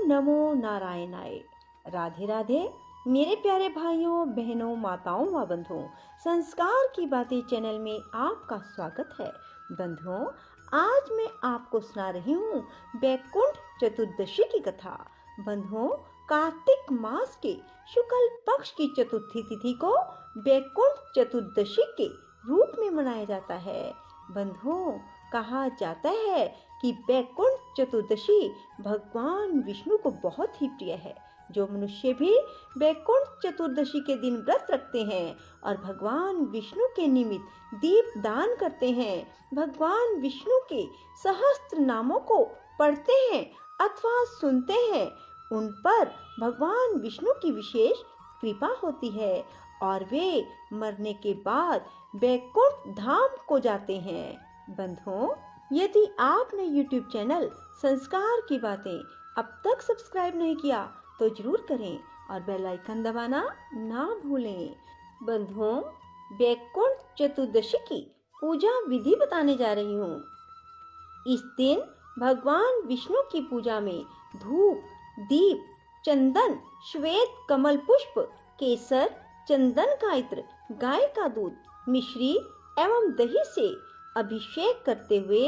नमो नारायणाय। राधे राधे मेरे प्यारे भाइयों बहनों माताओं व बंधुओं, संस्कार की बातें चैनल में आपका स्वागत है। बंधुओं, आज मैं आपको सुना रही हूँ वैकुंठ चतुर्दशी की कथा। बंधुओं, कार्तिक मास के शुक्ल पक्ष की चतुर्थी तिथि को वैकुंठ चतुर्दशी के रूप में मनाया जाता है। बंधुओं, कहा जाता है कि वैकुंठ चतुर्दशी भगवान विष्णु को बहुत ही प्रिय है। जो मनुष्य भी वैकुंठ चतुर्दशी के दिन व्रत रखते हैं और भगवान विष्णु के निमित्त दीप दान करते हैं, भगवान विष्णु के सहस्त्र नामों को पढ़ते हैं अथवा सुनते हैं, उन पर भगवान विष्णु की विशेष कृपा होती है और वे मरने के बाद वैकुंठ धाम को जाते हैं। बंधुओं, यदि आपने YouTube चैनल संस्कार की बातें अब तक सब्सक्राइब नहीं किया तो जरूर करें और बेल आइकन दबाना ना भूलें। बंधुओं, वैकुंठ चतुर्दशी की पूजा विधि बताने जा रही हूँ। इस दिन भगवान विष्णु की पूजा में धूप, दीप, चंदन, श्वेत कमल पुष्प, केसर, चंदन का इत्र, गाय का दूध, मिश्री एवं दही से अभिषेक करते हुए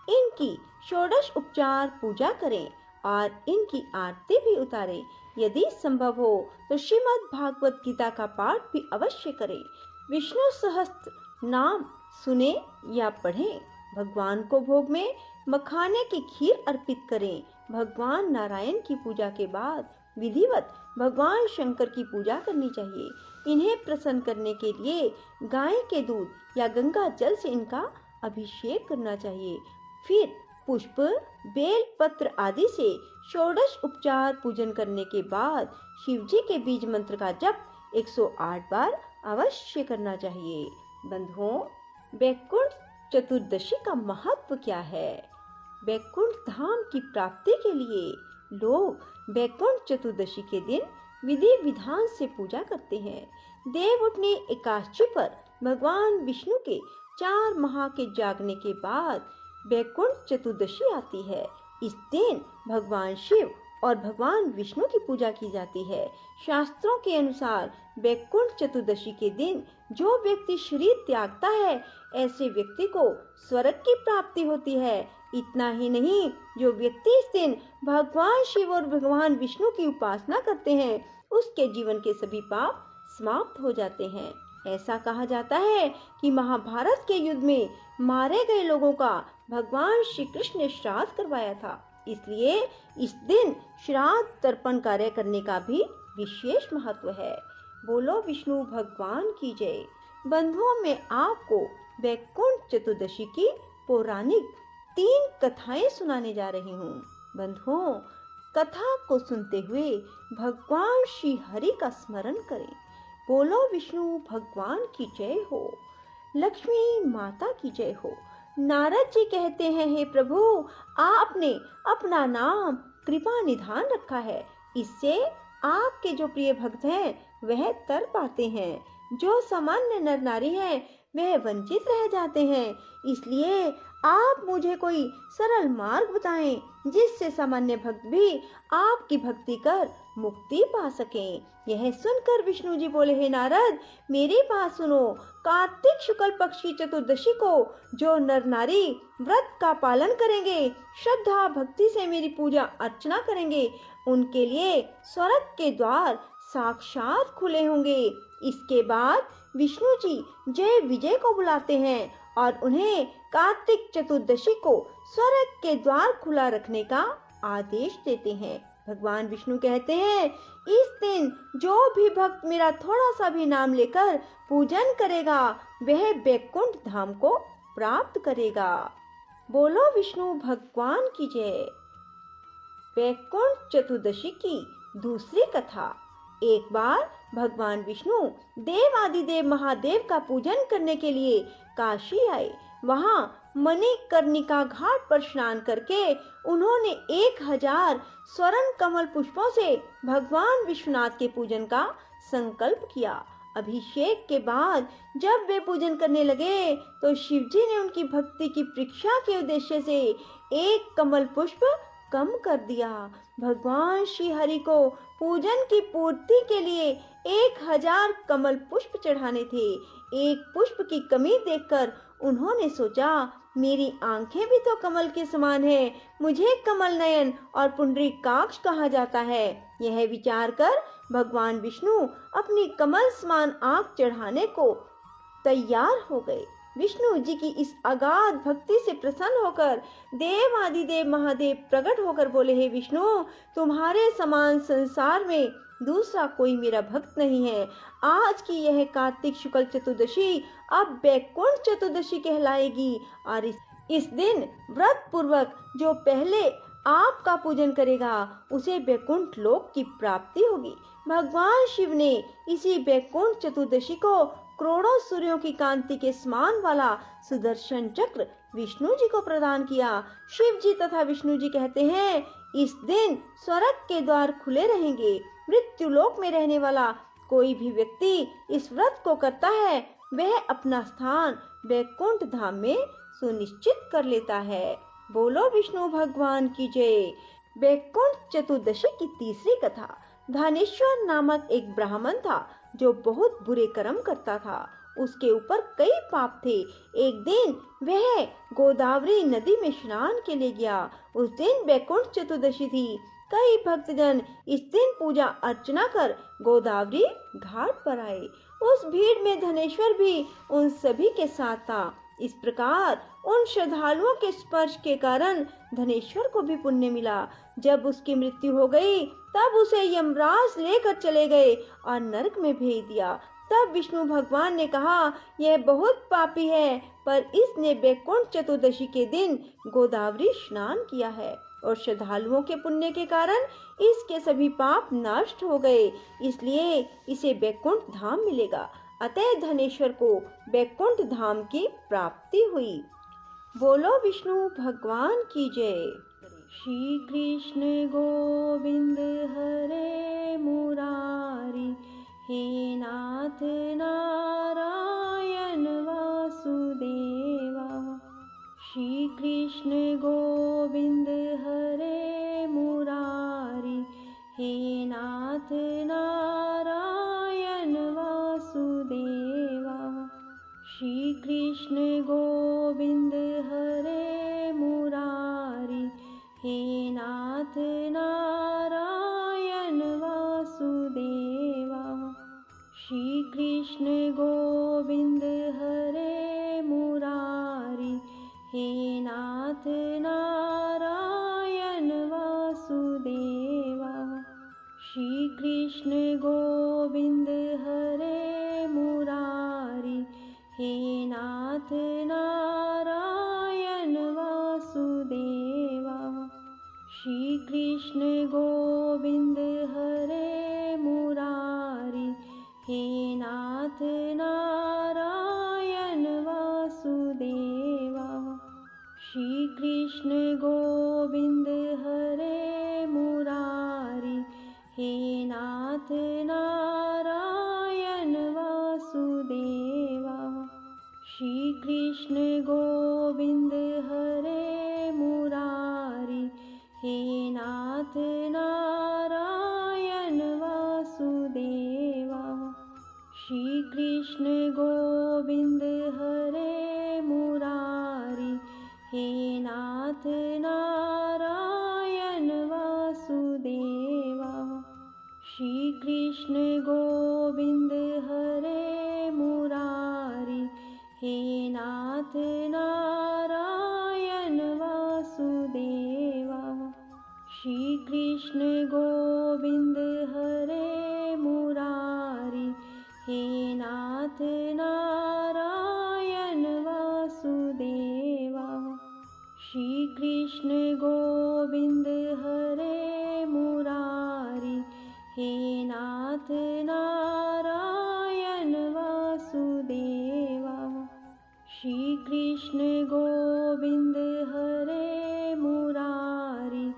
इनकी षोडश उपचार पूजा करें और इनकी आरती भी उतारें। यदि संभव हो तो श्रीमद् भागवत गीता का पाठ भी अवश्य करें। विष्णु सहस्त्र नाम सुने या पढ़ें। भगवान को भोग में मखाने की खीर अर्पित करें। भगवान नारायण की पूजा के बाद विधिवत भगवान शंकर की पूजा करनी चाहिए। इन्हें प्रसन्न करने के लिए गाय के दूध या गंगा जल से इनका अभिषेक करना चाहिए। फिर पुष्प, बेल पत्र आदि से षोडश उपचार पूजन करने के बाद शिव जी के बीज मंत्र का जप 108 बार अवश्य करना चाहिए। बंधुओं, वैकुंठ चतुर्दशी का महत्व क्या है? वैकुंठ धाम की प्राप्ति के लिए लोग वैकुंठ चतुर्दशी के दिन विधि विधान से पूजा करते हैं। देव उठनी एकादशी पर भगवान विष्णु के 4 माह के जागने के बाद वैकुंठ चतुर्दशी आती है। इस दिन भगवान शिव और भगवान विष्णु की पूजा की जाती है। शास्त्रों के अनुसार वैकुंठ चतुर्दशी के दिन जो व्यक्ति शरीर त्यागता है, ऐसे व्यक्ति को स्वर्ग की प्राप्ति होती है। इतना ही नहीं, जो व्यक्ति इस दिन भगवान शिव और भगवान विष्णु की उपासना करते हैं, उसके जीवन के सभी पाप समाप्त हो जाते हैं। ऐसा कहा जाता है कि महाभारत के युद्ध में मारे गए लोगों का भगवान श्री कृष्ण ने श्राद्ध करवाया था, इसलिए इस दिन श्राद्ध तर्पण कार्य करने का भी विशेष महत्व है। बोलो विष्णु भगवान की जय। बंधुओं, मैं आपको वैकुंठ चतुर्दशी की पौराणिक 3 कथाएं सुनाने जा रही हूँ। बंधुओं, कथा को सुनते हुए भगवान श्री हरि का स्मरण करें। बोलो विष्णु भगवान की जय हो, लक्ष्मी माता की जय हो। नारद जी कहते हैं, हे प्रभु, आपने अपना नाम कृपा निधान रखा है, इससे आपके जो प्रिय भक्त हैं वह तर पाते हैं। जो सामान्य नर नारी हैं वह वंचित रह जाते हैं, इसलिए आप मुझे कोई सरल मार्ग बताएं जिससे सामान्य भक्त भी आपकी भक्ति कर मुक्ति पा सकें। यह सुनकर विष्णु जी बोले, हे नारद, मेरी बात सुनो। कार्तिक शुक्ल पक्ष की चतुर्दशी को जो नर नारी व्रत का पालन करेंगे, श्रद्धा भक्ति से मेरी पूजा अर्चना करेंगे, उनके लिए स्वर्ग के द्वार साक्षात खुले होंगे। इसके बाद विष्णु जी जय विजय को बुलाते हैं और उन्हें कार्तिक चतुर्दशी को स्वर्ग के द्वार खुला रखने का आदेश देते हैं। भगवान विष्णु कहते हैं, इस दिन जो भी भक्त मेरा थोड़ा सा भी नाम लेकर पूजन करेगा वह वैकुंठ धाम को प्राप्त करेगा। बोलो विष्णु भगवान की जय। वैकुंठ चतुर्दशी की दूसरी कथा। एक बार भगवान विष्णु देवादिदेव महादेव का पूजन करने के लिए काशी आए। वहां मणिकर्णिका घाट पर स्नान करके उन्होंने 1000 स्वर्ण कमल पुष्पों से भगवान विश्वनाथ के पूजन का संकल्प किया। अभिषेक के बाद जब वे पूजन करने लगे तो शिवजी ने उनकी भक्ति की परीक्षा के उद्देश्य से एक कमल पुष्प कम कर दिया। भगवान श्री हरि को पूजन की पूर्ति के लिए 1000 कमल पुष्प चढ़ाने थे। एक पुष्प की कमी देखकर उन्होंने सोचा, मेरी आंखें भी तो कमल के समान है, मुझे कमल नयन और पुंडरीकाक्ष कहा जाता है। यह विचार कर भगवान विष्णु अपनी कमल समान आंख चढ़ाने को तैयार हो गए। विष्णु जी की इस अगाध भक्ति से प्रसन्न होकर देव आदिदेव महादेव प्रकट होकर बोले, हे विष्णु, तुम्हारे समान संसार में दूसरा कोई मेरा भक्त नहीं है। आज की यह कार्तिक शुक्ल चतुर्दशी अब वैकुंठ चतुर्दशी कहलाएगी और इस दिन व्रत पूर्वक जो पहले आपका पूजन करेगा उसे वैकुंठ लोक की प्राप्ति होगी। भगवान शिव ने इसी वैकुंठ चतुर्दशी को करोड़ों सूर्यों की कांति के समान वाला सुदर्शन चक्र विष्णु जी को प्रदान किया। शिव जी तथा विष्णु जी कहते हैं, इस दिन स्वर्ग के द्वार खुले रहेंगे। मृत्यु लोक में रहने वाला कोई भी व्यक्ति इस व्रत को करता है, वह अपना स्थान वैकुंठ धाम में सुनिश्चित कर लेता है। बोलो विष्णु भगवान की जय। वैकुंठ चतुर्दशी की तीसरी कथा। धनेश्वर नामक एक ब्राह्मण था जो बहुत बुरे कर्म करता था। उसके ऊपर कई पाप थे। एक दिन वह गोदावरी नदी में स्नान के लिए गया। उस दिन वैकुंठ चतुर्दशी थी। कई भक्तजन इस दिन पूजा अर्चना कर गोदावरी घाट पर आए। उस भीड़ में धनेश्वर भी उन सभी के साथ था। इस प्रकार उन श्रद्धालुओं के स्पर्श के कारण धनेश्वर को भी पुण्य मिला। जब उसकी मृत्यु हो गई तब उसे यमराज लेकर चले गए और नरक में भेज दिया। तब विष्णु भगवान ने कहा, यह बहुत पापी है, पर इसने वैकुंठ चतुर्दशी के दिन गोदावरी स्नान किया है और श्रद्धालुओं के पुण्य के कारण इसके सभी पाप नष्ट हो गए, इसलिए इसे वैकुंठ धाम मिलेगा। अतः धनेश्वर को वैकुंठ धाम की प्राप्ति हुई। बोलो विष्णु भगवान की जय। श्री कृष्ण गोविंद हरे मुरारी, हे नाथ नारायण वासुदेवा। श्री कृष्ण गोविंद हरे मुरारी, हे नाथ नारायण वासुदेवा। श्री कृष्ण गोविंद हरे मुरारी, हे नाथ नारायण वासुदेवा। श्री कृष्ण गोविंद हरे मुरारी, हे नाथ नारायण वासुदेवा। श्री कृष्ण गोविंद हरे मुरारी, हे नाथ नारायण वासुदेवा। श्री कृष्ण गोविंद हरे मुरारी, हे नाथ नारायण वासुदेवा। श्री कृष्ण गोविंद हरे मुरारी, हे नाथ नारायण वासुदेवा। श्री कृष्ण गोविंद हरे मुरारी, हे नाथ नारायण वासुदेवा। श्री कृष्ण गोविंद हरे मुरारी, हे नाथ नारायण वासुदेवा। श्री कृष्ण गोविंद हरे मुरारी, हे नाथ नारायण वासुदेवा। श्री कृष्ण गोविंद हरे मुरारी, हे नाथ नारायण वासुदेवा। श्री कृष्ण गोविंद हरे मुरारी, हे नाथ नारायण वासुदेवा। श्री कृष्ण गोविंद हरे मुरारी,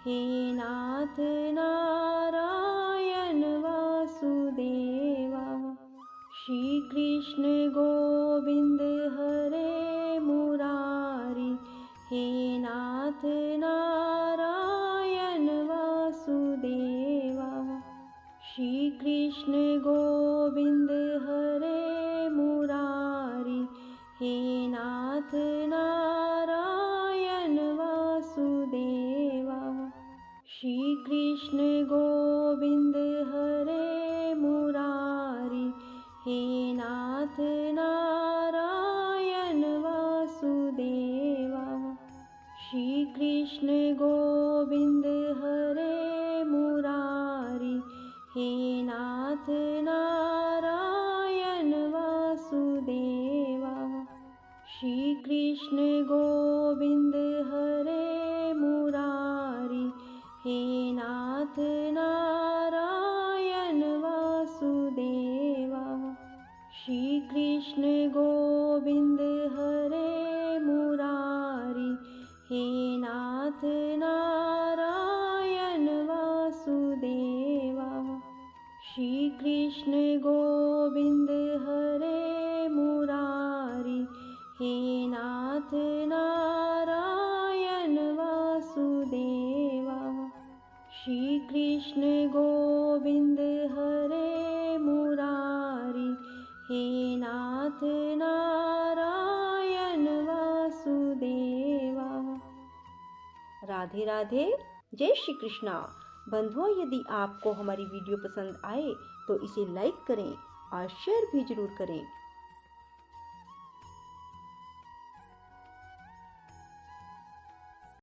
हे नाथ नारायण वासुदेवा। श्री कृष्ण गोविंद हरे मुरारी, हे नाथ नारायण वासुदेवा। नाथ नारायण वासुदेवा। श्री कृष्ण गोविंद हरे मुरारी, हे नाथ नारायण वासुदेवा। श्री कृष्ण गोविंद हरे मुरारी, हे नाथ नारायण वासुदेवा। श्री कृष्ण गोविंद हरे मुरारी, हे नाथ नारायण वासुदेवा। श्री कृष्ण गोविंद हरे मुरारी, हे नाथ नारायण वासुदेवा। श्री कृष्ण गोविंद हरे मुरारी, हे नाथ नारायण वासुदेवा। श्री कृष्ण गोविंद हरे मुरारी, हे नाथ नारायण वासुदेवा। राधे राधे। जय श्री कृष्णा। बंधुओं, यदि आपको हमारी वीडियो पसंद आए तो इसे लाइक करें और शेयर भी जरूर करें।